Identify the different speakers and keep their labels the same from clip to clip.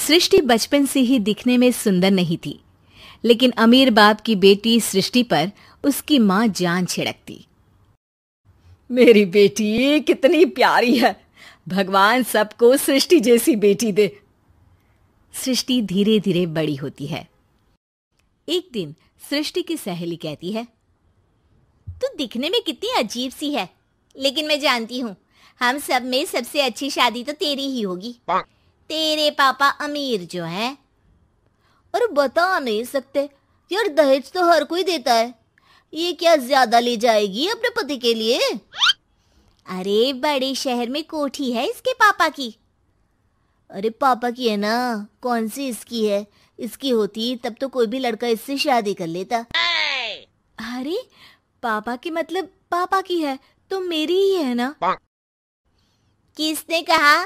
Speaker 1: सृष्टि बचपन से ही दिखने में सुंदर नहीं थी, लेकिन अमीर बाप की बेटी सृष्टि पर उसकी माँ जान छिड़कती।
Speaker 2: मेरी बेटी कितनी प्यारी है, भगवान सबको सृष्टि जैसी बेटी दे।
Speaker 1: सृष्टि धीरे धीरे बड़ी होती है। एक दिन सृष्टि की सहेली कहती है,
Speaker 3: तू दिखने में कितनी अजीब सी है, लेकिन मैं जानती हूँ हम सब में सबसे अच्छी शादी तो तेरी ही होगी। तेरे पापा अमीर जो हैं। और बता नहीं सकते यार, दहेज तो हर कोई देता है, ये क्या ज्यादा ले जाएगी अपने पति के लिए? अरे बड़े शहर में कोठी है इसके पापा की। अरे पापा की है ना, कौन सी इसकी है? इसकी होती तब तो कोई भी लड़का इससे शादी कर लेता।
Speaker 1: अरे पापा की मतलब पापा की है तो मेरी ही है ना?
Speaker 3: किसने कहा?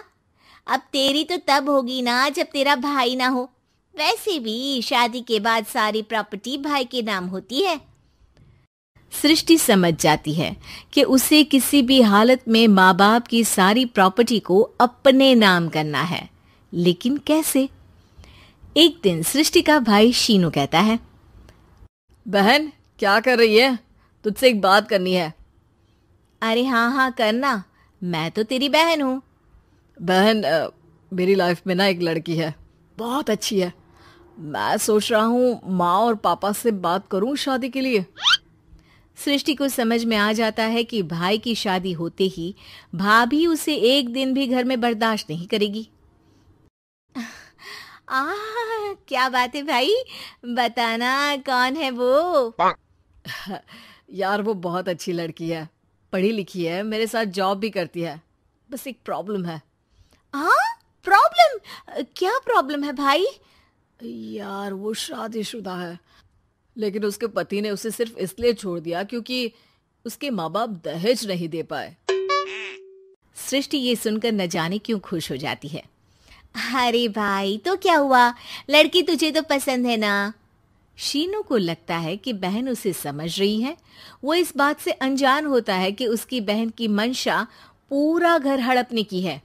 Speaker 3: अब तेरी तो तब होगी ना जब तेरा भाई ना हो। वैसे भी शादी के बाद सारी प्रॉपर्टी भाई के नाम होती है।
Speaker 1: सृष्टि समझ जाती है कि उसे किसी भी हालत में माँ बाप की सारी प्रॉपर्टी को अपने नाम करना है, लेकिन कैसे? एक दिन सृष्टि का भाई शीनू कहता है,
Speaker 2: बहन क्या कर रही है? तुझसे एक बात करनी है।
Speaker 1: अरे हाँ करना, मैं तो तेरी बहन हूँ।
Speaker 2: बहन मेरी लाइफ में ना एक लड़की है, बहुत अच्छी है। मैं सोच रहा हूँ माँ और पापा से बात करूँ शादी के लिए।
Speaker 1: सृष्टि को समझ में आ जाता है कि भाई की शादी होते ही भाभी उसे एक दिन भी घर में बर्दाश्त नहीं करेगी।
Speaker 3: क्या बात है भाई, बताना कौन है वो?
Speaker 2: यार वो बहुत अच्छी लड़की है, पढ़ी लिखी है, मेरे साथ जॉब भी करती है। बस एक प्रॉब्लम है।
Speaker 3: प्रॉब्लम? क्या प्रॉब्लम है भाई?
Speaker 2: यार वो शादीशुदा है, लेकिन उसके पति ने उसे सिर्फ इसलिए छोड़ दिया क्योंकि उसके माँ बाप दहेज नहीं दे पाए।
Speaker 1: सृष्टि ये सुनकर न जाने क्यों खुश हो जाती है।
Speaker 3: अरे भाई तो क्या हुआ, लड़की तुझे तो पसंद है ना?
Speaker 1: शीनू को लगता है कि बहन उसे समझ रही है। वो इस बात से अनजान होता है कि उसकी बहन की मंशा पूरा घर हड़पने की है।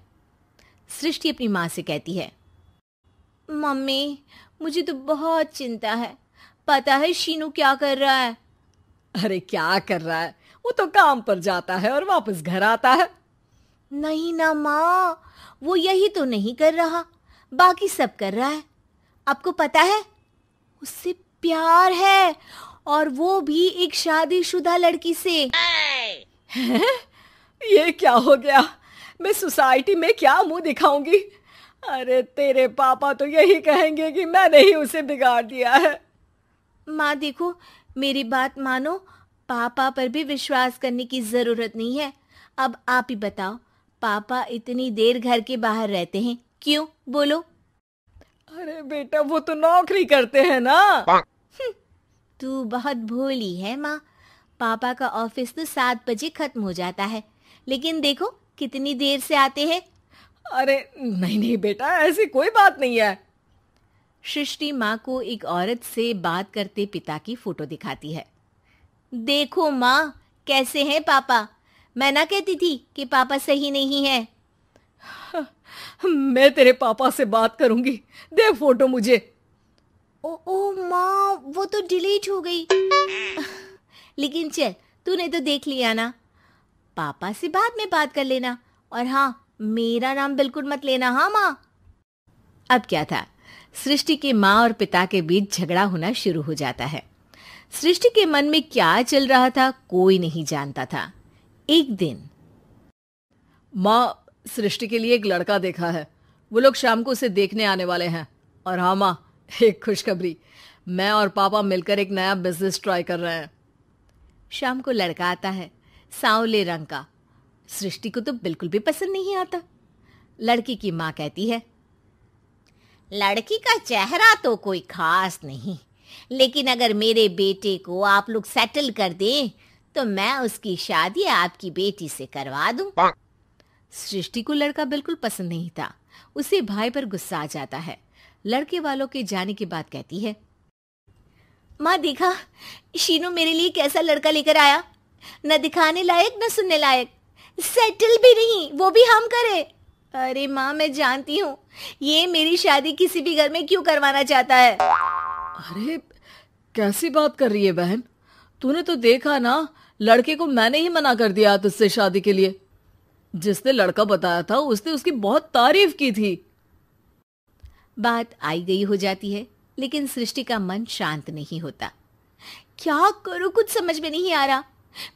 Speaker 1: सृष्टि अपनी माँ से कहती है,
Speaker 3: मम्मी मुझे तो बहुत चिंता है। पता है शीनू क्या कर रहा है?
Speaker 2: अरे क्या कर रहा है? वो तो काम पर जाता है और वापस घर आता है।
Speaker 3: नहीं ना माँ, वो यही तो नहीं कर रहा, बाकी सब कर रहा है। आपको पता है उससे प्यार है, और वो भी एक शादीशुदा लड़की से।
Speaker 2: हैं? ये क्या हो गया? मैं सोसाइटी में क्या मुंह दिखाऊंगी? अरे तेरे पापा तो यही कहेंगे कि मैंने ही उसे बिगाड़ दिया है।
Speaker 3: माँ देखो, मेरी बात मानो, पापा पर भी विश्वास करने की जरूरत नहीं है। अब आप ही बताओ, पापा इतनी देर घर के बाहर रहते हैं क्यों? बोलो।
Speaker 2: अरे बेटा वो तो नौकरी करते हैं ना।
Speaker 3: तू बहुत भोली है माँ। पापा का ऑफिस तो 7 बजे खत्म हो जाता है, लेकिन देखो कितनी देर से आते हैं।
Speaker 2: अरे नहीं बेटा, ऐसी कोई बात नहीं है।
Speaker 1: सृष्टि माँ को एक औरत से बात करते पिता की फोटो दिखाती है।
Speaker 3: देखो माँ कैसे हैं पापा, मैं ना कहती थी कि पापा सही नहीं है।
Speaker 2: मैं तेरे पापा से बात करूंगी, दे फोटो मुझे।
Speaker 3: ओ माँ, वो तो डिलीट हो गई। लेकिन चल, तूने तो देख लिया ना, पापा से बाद में बात कर लेना। और हाँ, मेरा नाम बिल्कुल मत लेना। हाँ माँ।
Speaker 1: अब क्या था, सृष्टि के माँ और पिता के बीच झगड़ा होना शुरू हो जाता है। सृष्टि के मन में क्या चल रहा था कोई नहीं जानता था। एक दिन,
Speaker 2: माँ सृष्टि के लिए एक लड़का देखा है, वो लोग शाम को उसे देखने आने वाले हैं। और हाँ माँ, एक खुशखबरी, मैं और पापा मिलकर एक नया बिजनेस ट्राई कर रहे हैं।
Speaker 1: शाम को लड़का आता है, सांवले रंग का। सृष्टि को तो बिल्कुल भी पसंद नहीं आता। लड़की की माँ कहती है,
Speaker 3: लड़की का चेहरा तो कोई खास नहीं, लेकिन अगर मेरे बेटे को आप लोग सेटल कर दें तो मैं उसकी शादी आपकी बेटी से करवा दूं।
Speaker 1: सृष्टि को लड़का बिल्कुल पसंद नहीं था। उसे भाई पर गुस्सा आ जाता है। लड़के वालों के जाने के बाद कहती है,
Speaker 3: माँ देखा शीनू मेरे लिए कैसा लड़का लेकर आया, न दिखाने लायक न सुनने लायक, सेटल भी नहीं, वो भी हम करे। अरे माँ, मैं जानती हूँ ये मेरी शादी किसी भी घर में क्यों करवाना चाहता है।
Speaker 2: अरे कैसी बात कर रही है बहन? तूने तो देखा ना, लड़के को मैंने ही मना कर दिया तुझसे शादी के लिए। जिसने लड़का बताया था उसने उसकी बहुत तारीफ की थी।
Speaker 1: बात आई गई हो जाती है, लेकिन सृष्टि का मन शांत नहीं होता।
Speaker 3: क्या करूँ, कुछ समझ में नहीं आ रहा।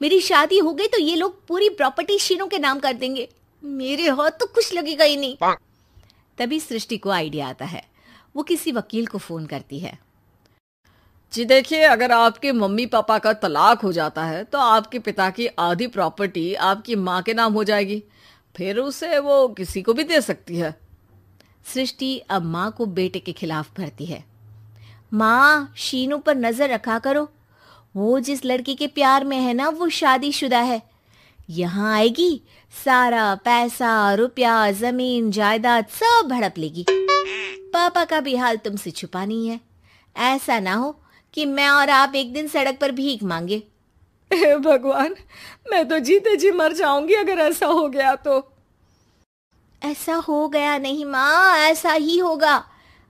Speaker 3: मेरी शादी हो गई तो ये लोग पूरी प्रॉपर्टी शीनू के नाम कर देंगे। मेरे हाथ तो कुछ लगेगा ही नहीं।
Speaker 1: तभी सृष्टि को आइडिया आता है। वो किसी वकील को फोन करती है।
Speaker 2: जी देखिए, अगर आपके मम्मी पापा का तलाक हो जाता है तो आपके पिता की आधी प्रॉपर्टी आपकी माँ के नाम हो जाएगी, फिर उसे वो किसी को भी दे सकती है।
Speaker 1: सृष्टि अब माँ को बेटे के खिलाफ भरती है।
Speaker 3: माँ, शीनू पर नजर रखा करो। वो जिस लड़की के प्यार में है ना, वो शादीशुदा है। यहाँ आएगी, सारा पैसा, रुपया, जमीन, जायदाद सब हड़प लेगी। पापा का भी हाल तुमसे छुपा नहीं है। ऐसा ना हो कि मैं और आप एक दिन सड़क पर भीख मांगे।
Speaker 2: हे भगवान, मैं तो जीते जी मर जाऊंगी अगर ऐसा हो गया तो।
Speaker 3: ऐसा हो गया नहीं माँ, ऐसा ही होगा।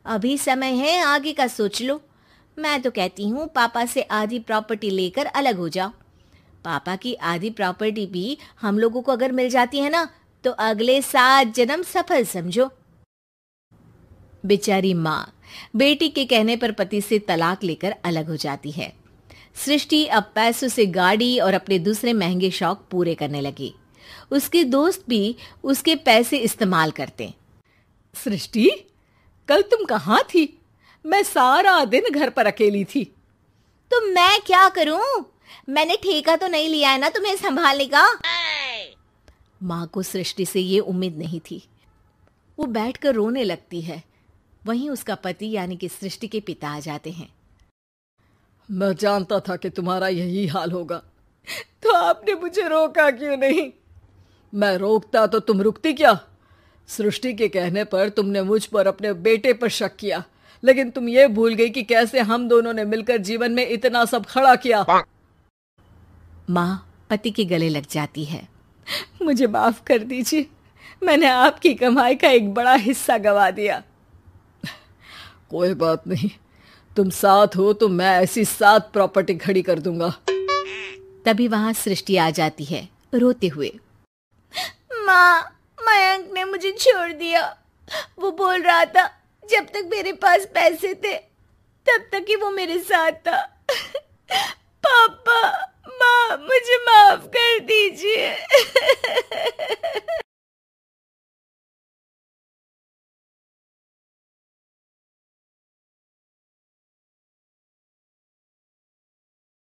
Speaker 3: अभी समय है, आगे का सोच लो। मैं तो कहती हूँ पापा से आधी प्रॉपर्टी लेकर अलग हो जाओ। पापा की आधी प्रॉपर्टी भी हम लोगों को अगर मिल जाती है ना, तो अगले 7 जन्म सफल समझो।
Speaker 1: बेचारी माँ बेटी के कहने पर पति से तलाक लेकर अलग हो जाती है। सृष्टि अब पैसों से गाड़ी और अपने दूसरे महंगे शौक पूरे करने लगी। उसके दोस्त भी उसके पैसे इस्तेमाल करते।
Speaker 2: सृष्टि, कल तुम कहाँ थी? मैं सारा दिन घर पर अकेली थी।
Speaker 3: तो मैं क्या करूं? मैंने ठेका तो नहीं लिया है ना तुम्हें संभालने का।
Speaker 1: माँ को सृष्टि से ये उम्मीद नहीं थी। वो बैठकर रोने लगती है। वहीं उसका पति यानी कि सृष्टि के पिता आ जाते हैं।
Speaker 2: मैं जानता था कि तुम्हारा यही हाल होगा, तो आपने मुझे रोका क्यों नहीं? मैं रोकता तो तुम रुकती क्या? सृष्टि के कहने पर तुमने मुझ पर, अपने बेटे पर शक किया, लेकिन तुम ये भूल गई कि कैसे हम दोनों ने मिलकर जीवन में इतना सब खड़ा किया।
Speaker 1: माँ पति के गले लग जाती है।
Speaker 2: मुझे माफ कर दीजिए, मैंने आपकी कमाई का एक बड़ा हिस्सा गवा दिया। कोई बात नहीं, तुम साथ हो तो मैं ऐसी 7 प्रॉपर्टी खड़ी कर दूंगा।
Speaker 1: तभी वहां सृष्टि आ जाती है रोते हुए।
Speaker 3: माँ, मयंक ने मुझे छोड़ दिया। वो बोल रहा था जब तक मेरे पास पैसे थे तब तक ही वो मेरे साथ था। पापा, माँ, मुझे माफ कर दीजिए।